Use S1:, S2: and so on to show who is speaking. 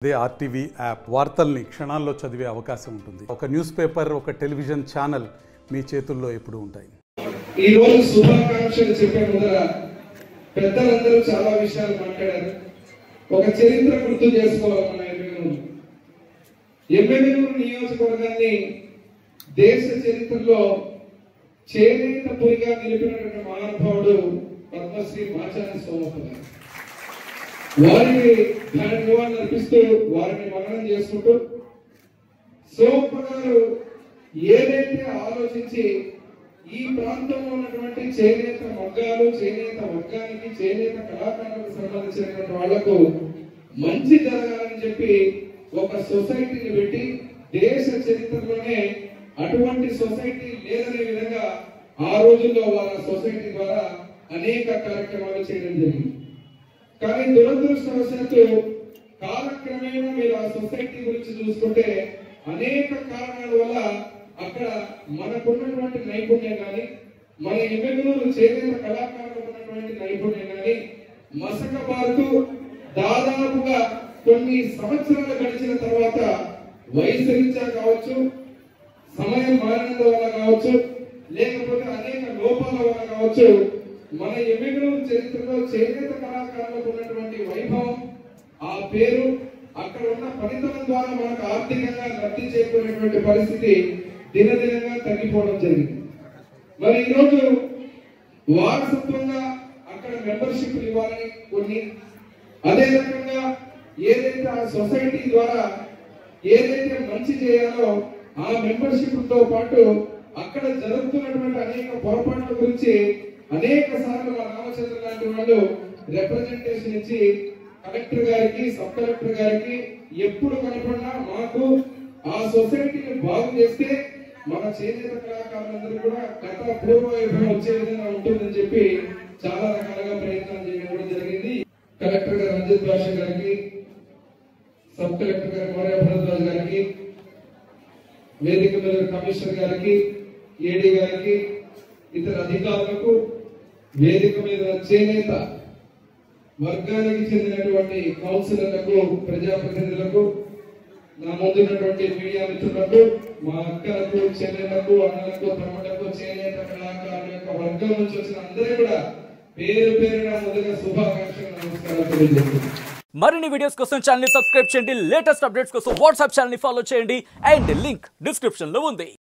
S1: అదే RTV app వార్తల్ని క్షణాల్లో చదివే అవకాశం ఉంటుంది. ఒక న్యూస్ పేపర్, ఒక టెలివిజన్ ఛానల్ మీ చేతుల్లో ఎప్పుడూ ఉంటాయి.
S2: ఈ రోజు శుభాకాంక్షలు చెప్పే ముందర పెద్దలందరూ చాలా విషయాలు మాట్లాడారు. ఒక చరిత్ర గుర్తు చేసుకోవాలి. మన ఎమ్మెల్యేనూరు నియోజకవర్గాన్ని దేశ చరిత్రలో చేనేత పురిగా నిలిపినటువంటి మహానుభావుడు పద్మశ్రీ మాచాని సోమప్ప గారు. వారికి ఘన నివాళులు అర్పిస్తూ వారిని మననం చేసుకుంటూ సోమప్ప గారు ఏదైతే ఆలోచించి ఈ ప్రాంతంలో ఉన్నటువంటి చేనేత మగ్గాలు, చేనేత వర్గానికి, చేనేత కళాకారులకు సంబంధించినటువంటి వాళ్లకు మంచి జరగాలని చెప్పి ఒక సొసైటీని పెట్టి దేశ చరిత్రలోనే అటువంటి సొసైటీ లేదనే విధంగా ఆ రోజుల్లో వాళ్ళ సొసైటీ ద్వారా అనేక కార్యక్రమాలు చేయడం జరిగింది. కానీ దురదృష్టవశాత్తు కాలక్రమేణా మీరు ఆ సొసైటీ గురించి చూసుకుంటే అనేక కారణాల వల్ల అక్కడ మనకున్నటువంటి నైపుణ్యం కానీ, మన ఎమ్మెల్యేలు చేనేత కళాకారులకు ఉన్నటువంటి నైపుణ్యం కానీ మసకబారుతూ దాదాపుగా కొన్ని సంవత్సరాలు గడిచిన తర్వాత వయసు రీత్యా కావచ్చు, సమయం మారినందు వల్ల కావచ్చు, లేకపోతే అనేక లోపాల వల్ల కావచ్చు, మన ఎమ్మెల్యేల చరిత్రలో చేనేత కళాకారులకు ఉన్నటువంటి వైభవం, ఆ పేరు, అక్కడ ఉన్న ఫలితం ద్వారా మనకు ఆర్థికంగా లబ్ధి చేకూరేటువంటి పరిస్థితి దినదినంగా తగ్గిపోవడం జరిగింది. మరి ఈరోజు వారసత్వంగా అక్కడ మెంబర్షిప్ ఇవ్వాలని కొన్ని, అదే రకంగా ఏదైతే ఆ సొసైటీ ద్వారా ఏదైతే మంచి చేయాలో ఆ మెంబర్షిప్ తో పాటు అక్కడ జరుగుతున్నటువంటి అనేక పొరపాట్ల గురించి అనేక సార్లు మా రామచంద్ర లాంటి వాళ్ళు రిప్రజెంటేషన్ ఇచ్చి కలెక్టర్ గారికి, సబ్ కలెక్టర్ గారికి ఎప్పుడు కనపడినా మాకు ఆ సొసైటీని బాగు చేస్తే మన చేనేత కళాకారులందరూ కూడా గత పూర్వ వైభవం వచ్చే విధంగా ఉంటుందని చెప్పి చాలా రకాలుగా ప్రయత్నం చేయడం కూడా జరిగింది. కలెక్టర్ గారు రంజిత్ భాష గారికి, సబ్ కలెక్టర్ గారు మౌర్య భరద్వాజ్ గారికి, వేదిక మీద కమిషనర్ గారికి, ఏడీ గారికి, ఇతర అధికారులకు, వేదిక మీద చేనేత వర్గానికి చెందినటువంటి కౌన్సిలర్లకు, ప్రజాప్రతినిధులకు, నా ముందున్నటువంటి మీడియా మిత్రులకు, మా అక్కలకు, చెల్లెలకు, అన్నలకు, తమ్ముళ్లకు, చేనేత కళాకారుల యొక్క వర్గం నుంచి వచ్చిన అందరూ కూడా పేరు పేరున ముందుగా శుభాకాంక్షలు, నమస్కారాలు తెలియజేస్తున్నాను.
S3: మరిన్ని వీడియోస్ కోసం ఛానల్ ని సబ్స్క్రైబ్ చేయండి. లేటెస్ట్ అప్డేట్స్ కోసం వాట్సాప్ ఛానల్ ని ఫాలో చేయండి. అండ్ లింక్ డిస్క్రిప్షన్ లో ఉంది.